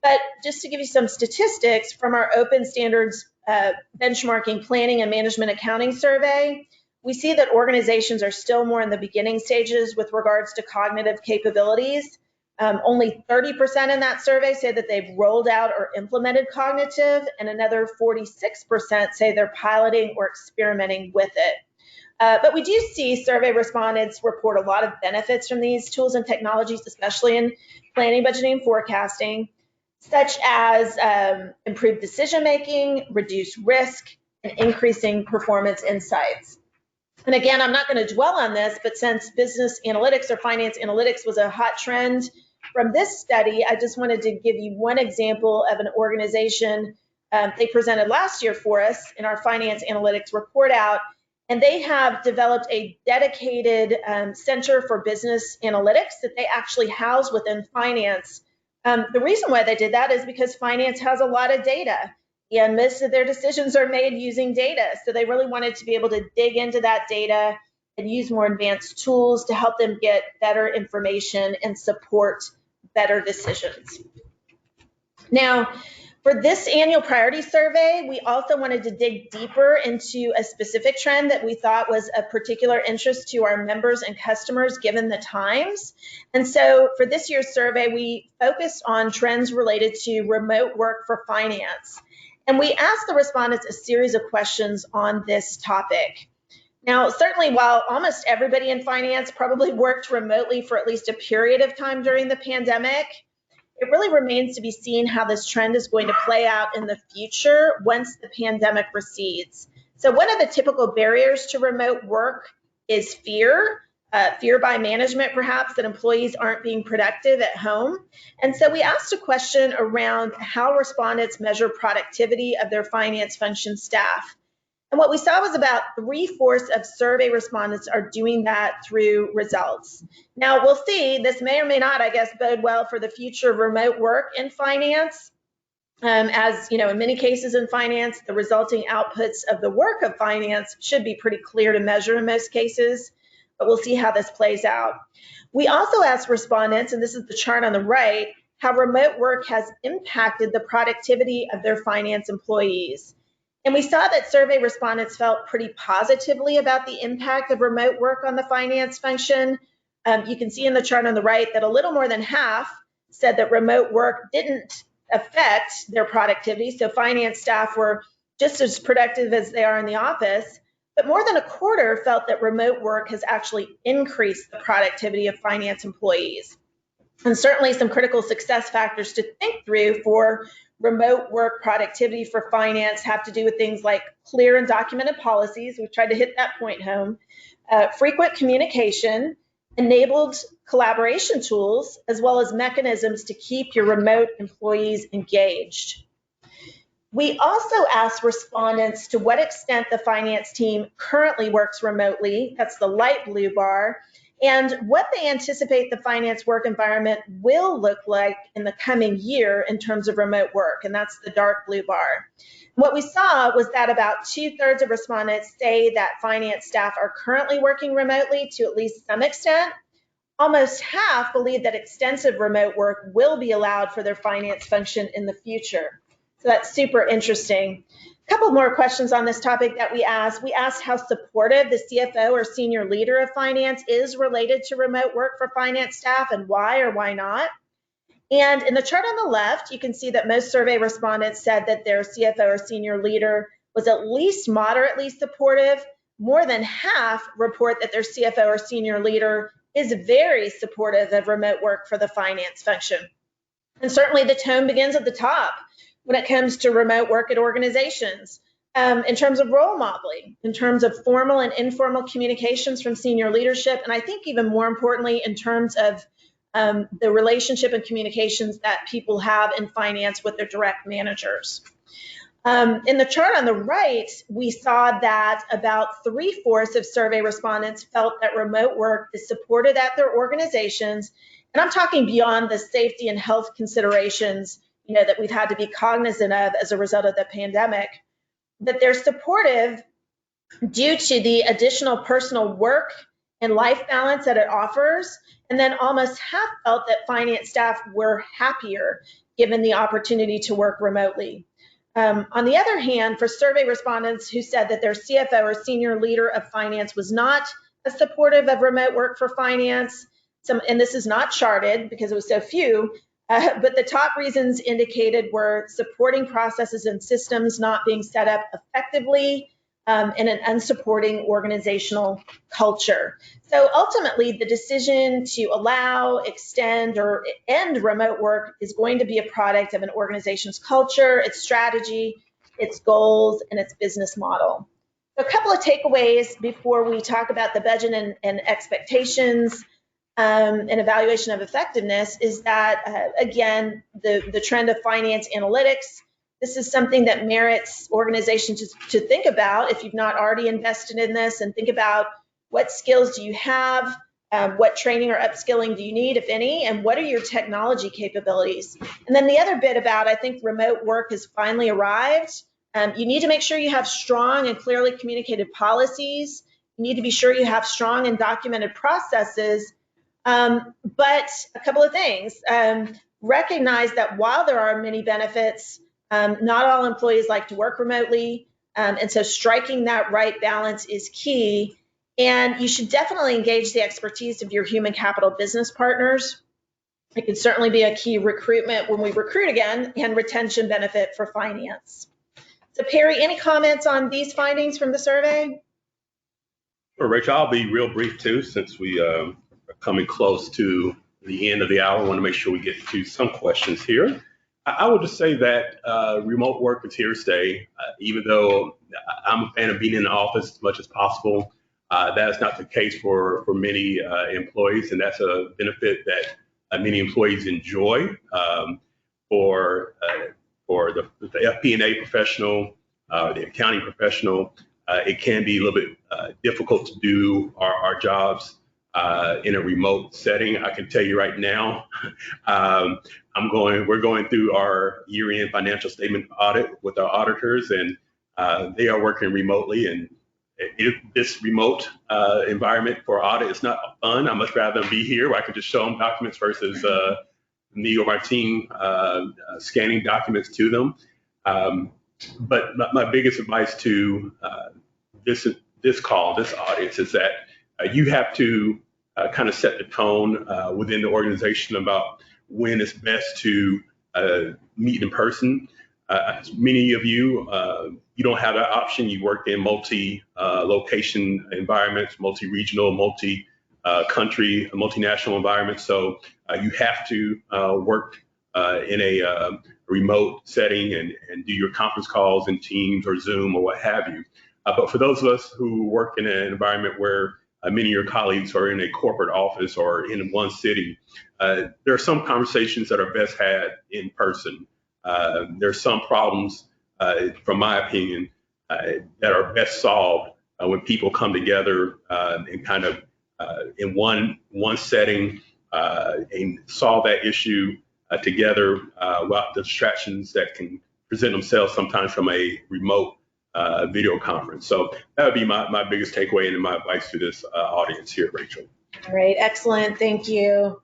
But just to give you some statistics from our open standards benchmarking planning and management accounting survey, we see that organizations are still more in the beginning stages with regards to cognitive capabilities. Only 30% in that survey say that they've rolled out or implemented cognitive, and another 46% say they're piloting or experimenting with it. But we do see survey respondents report a lot of benefits from these tools and technologies, especially in planning, budgeting, and forecasting, such as improved decision-making, reduced risk, and increasing performance insights. And again, I'm not going to dwell on this, but since business analytics or finance analytics was a hot trend from this study, I just wanted to give you one example of an organization they presented last year for us in our finance analytics report out. And they have developed a dedicated center for business analytics that they actually house within finance. The reason why they did that is because finance has a lot of data, and most of their decisions are made using data. So they really wanted to be able to dig into that data and use more advanced tools to help them get better information and support better decisions. Now, for this annual priority survey, we also wanted to dig deeper into a specific trend that we thought was of particular interest to our members and customers given the times. And so for this year's survey, we focused on trends related to remote work for finance. And we asked the respondents a series of questions on this topic. Now, certainly while almost everybody in finance probably worked remotely for at least a period of time during the pandemic, it really remains to be seen how this trend is going to play out in the future once the pandemic recedes. So one of the typical barriers to remote work is fear by management, perhaps, that employees aren't being productive at home. And so we asked a question around how respondents measure productivity of their finance function staff. And what we saw was about 3/4 of survey respondents are doing that through results. Now, we'll see, this may or may not, I guess, bode well for the future of remote work in finance. As you know, in many cases in finance, the resulting outputs of the work of finance should be pretty clear to measure in most cases, but we'll see how this plays out. We also asked respondents, and this is the chart on the right, how remote work has impacted the productivity of their finance employees. And we saw that survey respondents felt pretty positively about the impact of remote work on the finance function. You can see in the chart on the right that a little more than half said that remote work didn't affect their productivity. So finance staff were just as productive as they are in the office, but more than a quarter felt that remote work has actually increased the productivity of finance employees. And certainly some critical success factors to think through for remote work productivity for finance have to do with things like clear and documented policies. We've tried to hit that point home. Frequent communication, enabled collaboration tools, as well as mechanisms to keep your remote employees engaged. We also asked respondents to what extent the finance team currently works remotely, that's the light blue bar, and what they anticipate the finance work environment will look like in the coming year in terms of remote work, and that's the dark blue bar. What we saw was that about 2/3 of respondents say that finance staff are currently working remotely to at least some extent. Almost half believe that extensive remote work will be allowed for their finance function in the future. So that's super interesting. A couple more questions on this topic that we asked. We asked how supportive the CFO or senior leader of finance is related to remote work for finance staff and why or why not. And in the chart on the left, you can see that most survey respondents said that their CFO or senior leader was at least moderately supportive. More than half report that their CFO or senior leader is very supportive of remote work for the finance function. And certainly the tone begins at the top when it comes to remote work at organizations. In terms of role modeling, in terms of formal and informal communications from senior leadership, and I think even more importantly, in terms of the relationship and communications that people have in finance with their direct managers. In the chart on the right, we saw that about 3/4 of survey respondents felt that remote work is supported at their organizations. And I'm talking beyond the safety and health considerations, that we've had to be cognizant of as a result of the pandemic, that they're supportive due to the additional personal work and life balance that it offers. And then almost half felt that finance staff were happier given the opportunity to work remotely. On the other hand, for survey respondents who said that their CFO or senior leader of finance was not as supportive of remote work for finance, and this is not charted because it was so few, but the top reasons indicated were supporting processes and systems not being set up effectively, and an unsupporting organizational culture. So ultimately, the decision to allow, extend, or end remote work is going to be a product of an organization's culture, its strategy, its goals, and its business model. So a couple of takeaways before we talk about the budget and expectations and evaluation of effectiveness is that, again, the trend of finance analytics. This is something that merits organizations to think about if you've not already invested in this, and think about what skills do you have, what training or upskilling do you need, if any, and what are your technology capabilities. And then the other bit about, I think remote work has finally arrived. You need to make sure you have strong and clearly communicated policies. You need to be sure you have strong and documented processes. But a couple of things. Recognize that while there are many benefits, not all employees like to work remotely, and so striking that right balance is key. And you should definitely engage the expertise of your human capital business partners. It can certainly be a key recruitment when we recruit again, and retention benefit for finance. So Perry, any comments on these findings from the survey? Well, Rachel, I'll be real brief too, since we are coming close to the end of the hour. I want to make sure we get to some questions here. I would just say that remote work is here to stay. Even though I'm a fan of being in the office as much as possible, that's not the case for many employees, and that's a benefit that many employees enjoy. For the FP&A professional, the accounting professional, it can be a little bit difficult to do our jobs in a remote setting. I can tell you right now, we're going through our year-end financial statement audit with our auditors, and they are working remotely. And this remote environment for audit is not fun. I much rather be here where I can just show them documents versus me or my team scanning documents to them. But my biggest advice to this audience is that you have to kind of set the tone within the organization about when it's best to meet in person. Many of you, you don't have that option. You work in multi-location environments, multi-regional, multi-country, multinational environments. So you have to work in a remote setting and do your conference calls in Teams or Zoom or what have you. But for those of us who work in an environment where many of your colleagues are in a corporate office or in one city, there are some conversations that are best had in person. There's some problems, from my opinion, that are best solved when people come together and kind of in one setting and solve that issue together without the distractions that can present themselves sometimes from a remote video conference. So that would be my biggest takeaway and my advice to this audience here, Rachel. All right, excellent, thank you.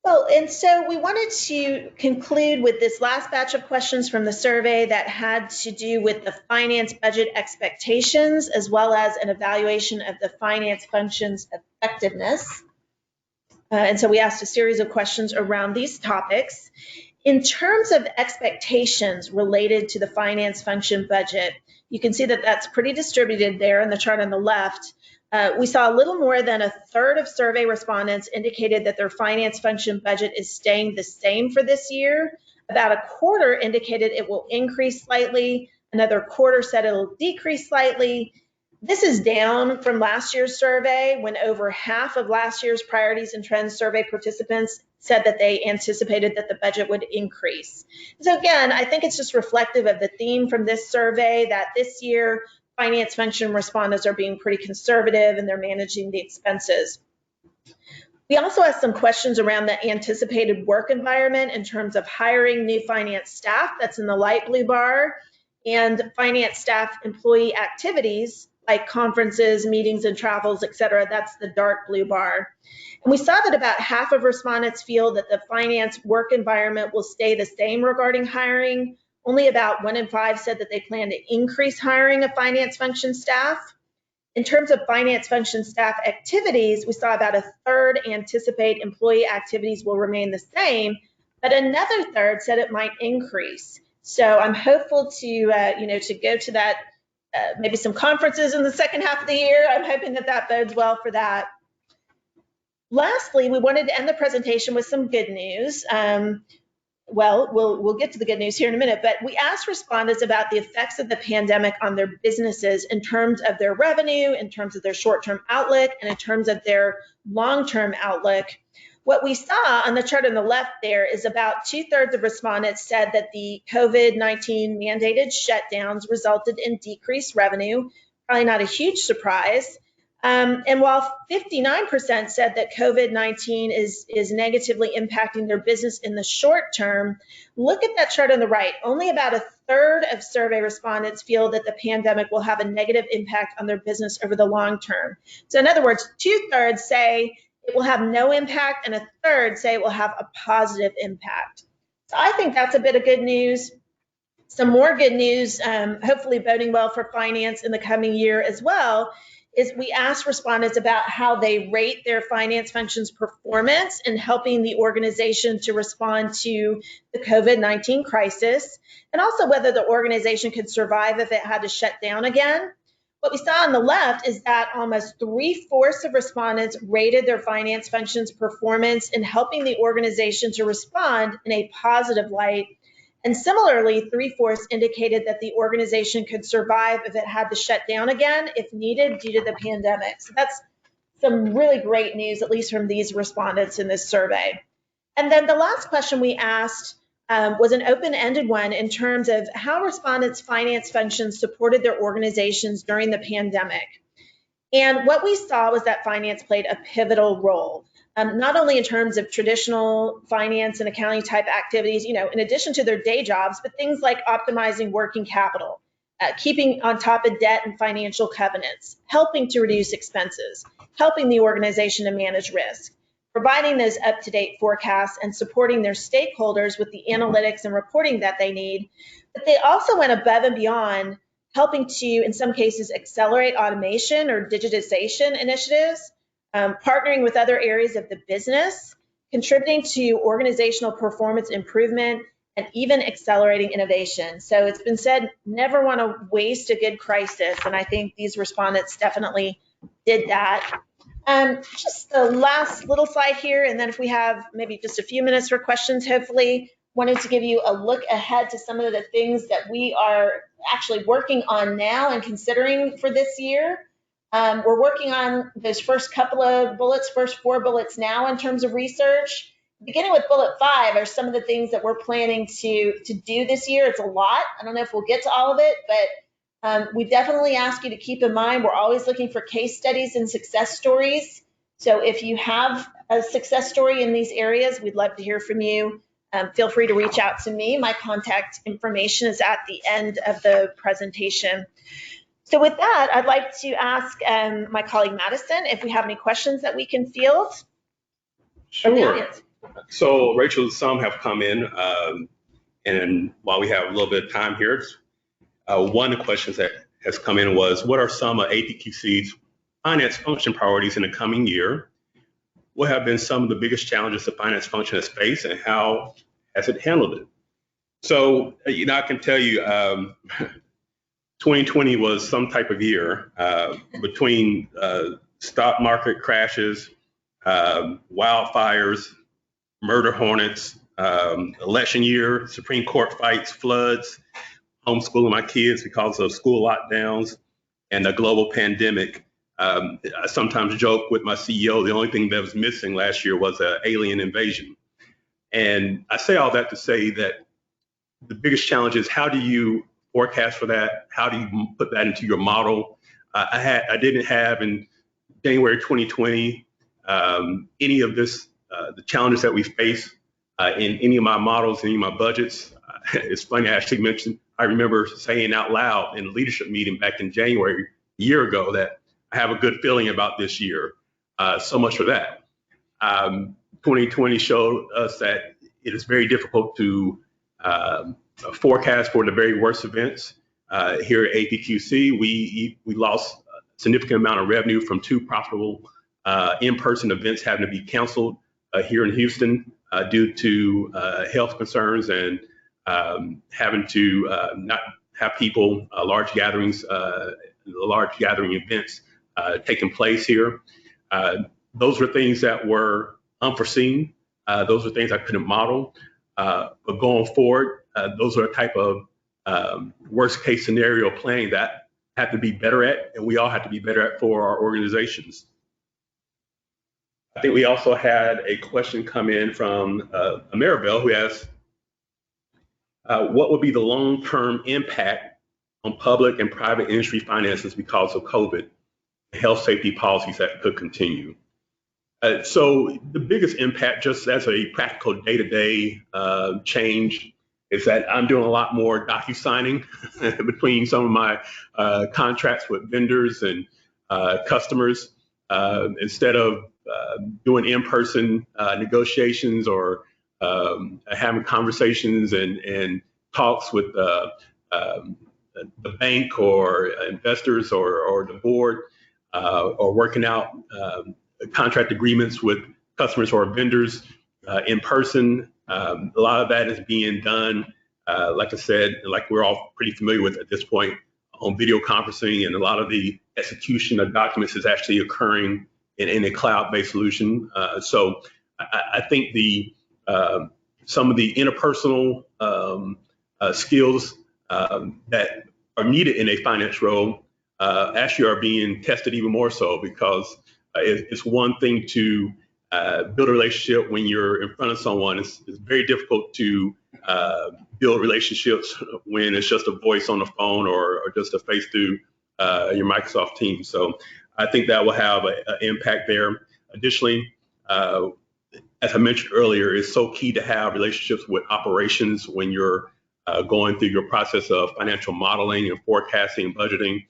Well, and so we wanted to conclude with this last batch of questions from the survey that had to do with the finance budget expectations, as well as an evaluation of the finance function's effectiveness. And so we asked a series of questions around these topics. In terms of expectations related to the finance function budget, you can see that that's pretty distributed there in the chart on the left. We saw a little more than a third of survey respondents indicated that their finance function budget is staying the same for this year. About a quarter indicated it will increase slightly. Another quarter said it'll decrease slightly. This is down from last year's survey, when over half of last year's priorities and trends survey participants said that they anticipated that the budget would increase. So again, I think it's just reflective of the theme from this survey that this year, finance function respondents are being pretty conservative and they're managing the expenses. We also asked some questions around the anticipated work environment in terms of hiring new finance staff, that's in the light blue bar, and finance staff employee activities like conferences, meetings, and travels, et cetera, that's the dark blue bar. And we saw that about half of respondents feel that the finance work environment will stay the same regarding hiring. Only about 1 in 5 said that they plan to increase hiring of finance function staff. In terms of finance function staff activities, we saw about a third anticipate employee activities will remain the same, but another third said it might increase. So I'm hopeful to go to that, maybe some conferences in the second half of the year. I'm hoping that that bodes well for that. Lastly, we wanted to end the presentation with some good news. Well, we'll get to the good news here in a minute, but we asked respondents about the effects of the pandemic on their businesses in terms of their revenue, in terms of their short-term outlook, and in terms of their long-term outlook. What we saw on the chart on the left there is about 2/3 of respondents said that the COVID-19 mandated shutdowns resulted in decreased revenue, probably not a huge surprise. And while 59% said that COVID-19 is negatively impacting their business in the short term, look at that chart on the right. Only about a third of survey respondents feel that the pandemic will have a negative impact on their business over the long term. So in other words, 2/3 say it will have no impact, and a third say it will have a positive impact. So I think that's a bit of good news. Some more good news, hopefully boding well for finance in the coming year as well, is we asked respondents about how they rate their finance function's performance in helping the organization to respond to the COVID-19 crisis, and also whether the organization could survive if it had to shut down again. What we saw on the left is that almost 3/4 of respondents rated their finance function's performance in helping the organization to respond in a positive light. And similarly, 3/4 indicated that the organization could survive if it had to shut down again if needed due to the pandemic. So that's some really great news, at least from these respondents in this survey. And then the last question we asked was an open-ended one in terms of how respondents' finance functions supported their organizations during the pandemic. And what we saw was that finance played a pivotal role, not only in terms of traditional finance and accounting type activities, in addition to their day jobs, but things like optimizing working capital, keeping on top of debt and financial covenants, helping to reduce expenses, helping the organization to manage risk, providing those up-to-date forecasts, and supporting their stakeholders with the analytics and reporting that they need. But they also went above and beyond, helping to, in some cases, accelerate automation or digitization initiatives, partnering with other areas of the business, contributing to organizational performance improvement, and even accelerating innovation. So it's been said, never want to waste a good crisis. And I think these respondents definitely did that. Just the last little slide here, and then if we have maybe just a few minutes for questions, hopefully, wanted to give you a look ahead to some of the things that we are actually working on now and considering for this year. We're working on those first couple of bullets, first 4 bullets now in terms of research. Beginning with bullet 5 are some of the things that we're planning to do this year. It's a lot. I don't know if we'll get to all of it, but we definitely ask you to keep in mind, we're always looking for case studies and success stories. So if you have a success story in these areas, we'd love to hear from you. Feel free to reach out to me. My contact information is at the end of the presentation. So with that, I'd like to ask my colleague Madison if we have any questions that we can field. Sure. So Rachel, some have come in, and while we have a little bit of time here, one of the questions that has come in was, what are some of APQC's finance function priorities in the coming year? What have been some of the biggest challenges the finance function has faced, and how has it handled it? So, I can tell you, 2020 was some type of year between stock market crashes, wildfires, murder hornets, election year, Supreme Court fights, floods, homeschooling my kids because of school lockdowns, and a global pandemic. I sometimes joke with my CEO, the only thing that was missing last year was an alien invasion. And I say all that to say that the biggest challenge is, how do you forecast for that? How do you put that into your model? I didn't have in January 2020 any of this, the challenges that we face in any of my models, any of my budgets. It's funny, I actually mentioned, I remember saying out loud in a leadership meeting back in January a year ago that I have a good feeling about this year. So much for that. 2020 showed us that it is very difficult to forecast for the very worst events. Here at APQC, we lost a significant amount of revenue from 2 profitable in-person events having to be canceled here in Houston due to health concerns and having to not have people, large gathering events taking place here. Those were things that were unforeseen. Those were things I couldn't model. But going forward, those are a type of worst case scenario planning that I have to be better at, and we all have to be better at for our organizations. I think we also had a question come in from Maribel, who asks, what would be the long-term impact on public and private industry finances because of COVID, health safety policies that could continue? So the biggest impact, just as a practical day-to-day change, is that I'm doing a lot more docu-signing between some of my contracts with vendors and customers. Instead of doing in-person negotiations or having conversations and talks with the bank or investors or the board, or working out contract agreements with customers or vendors in person. A lot of that is being done, like I said, like we're all pretty familiar with at this point, on video conferencing, and a lot of the execution of documents is actually occurring in a cloud-based solution. So I think some of the interpersonal skills that are needed in a finance role actually are being tested even more so, because it's one thing to build a relationship when you're in front of someone. It's very difficult to build relationships when it's just a voice on the phone or just a face through your Microsoft Teams. So I think that will have an impact there. Additionally, as I mentioned earlier, it's so key to have relationships with operations when you're going through your process of financial modeling and forecasting and budgeting.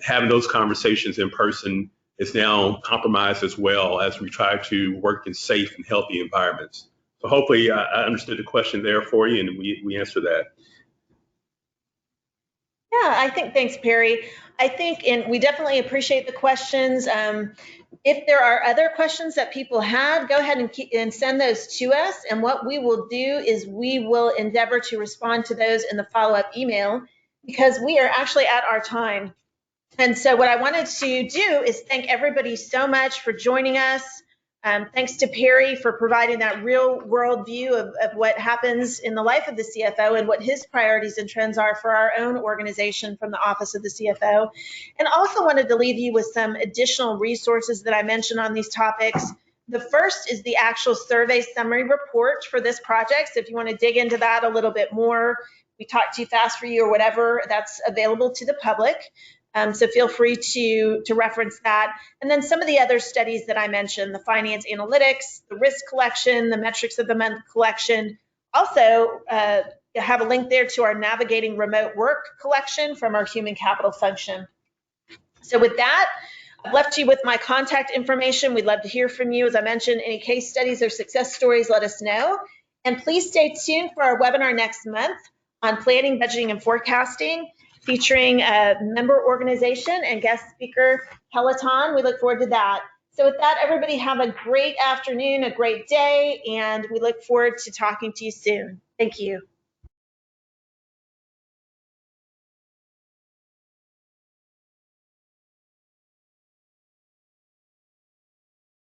Having those conversations in person is now compromised as well as we try to work in safe and healthy environments. So hopefully I understood the question there for you, and we answer that. Yeah, I think, thanks, Perry. I think, and we definitely appreciate the questions. If there are other questions that people had, go ahead and send those to us. And what we will do is we will endeavor to respond to those in the follow-up email, because we are actually at our time. And so what I wanted to do is thank everybody so much for joining us. Thanks to Perry for providing that real world view of what happens in the life of the CFO and what his priorities and trends are for our own organization from the Office of the CFO. And also wanted to leave you with some additional resources that I mentioned on these topics. The first is the actual survey summary report for this project. So if you want to dig into that a little bit more, we talked too fast for you or whatever, that's available to the public. So feel free to reference that. And then some of the other studies that I mentioned, the finance analytics, the risk collection, the metrics of the month collection. Also, have a link there to our navigating remote work collection from our human capital function. So with that, I've left you with my contact information. We'd love to hear from you. As I mentioned, any case studies or success stories, let us know. And please stay tuned for our webinar next month on planning, budgeting, and forecasting, featuring a member organization and guest speaker, Peloton. We look forward to that. So with that, everybody have a great afternoon, a great day, and we look forward to talking to you soon. Thank you.